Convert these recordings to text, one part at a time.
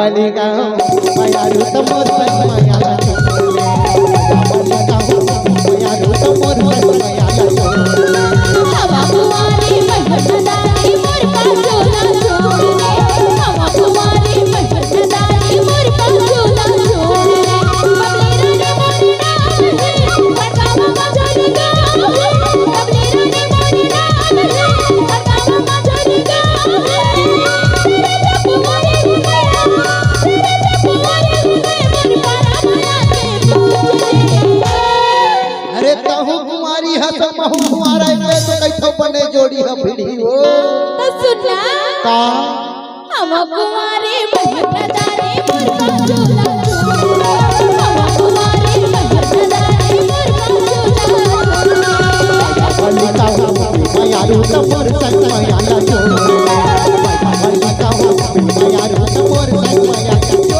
वाली गाँव माया रू तो मोर संग माया ला छोड़ले वाली गाँव माया रू तो मोर संग माया ला छोड़ले हवा कुमारी महदारी मोर का झोला छोड़ले हवा कुमारी महदारी मोर का झोला छोड़ले बबली रानी मोरी नाम है बतावा मजर गाँव है बबली रानी मोरी नाम है बतावा मजर गाँव है अरे तहु कुमारी है तो महु कुमारा में तो कैथो बने जोड़ी है भिड़ी हो तो सुना का हम कुमारी महदारी मोर का झोला छोड़ले हम कुमारी महदारी मोर का झोला वाली गाँव माया रू तो मोर संग माया ला छोड़ले वाली गाँव माया रू तो मोर संग माया ला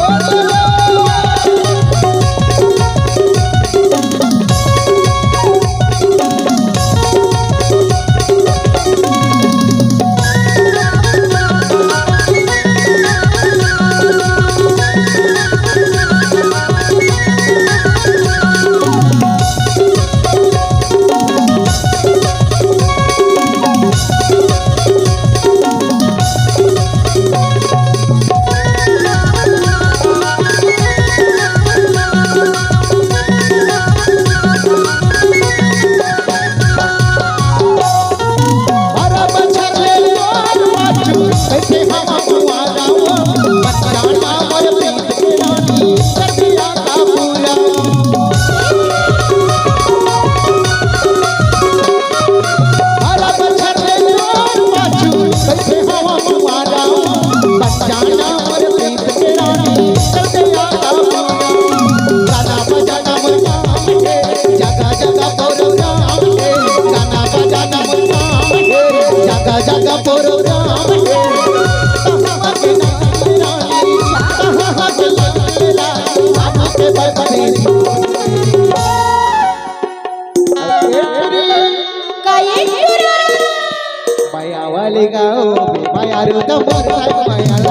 छोड़ले माया वाली गाँव माया रू तो मोर संग माया ला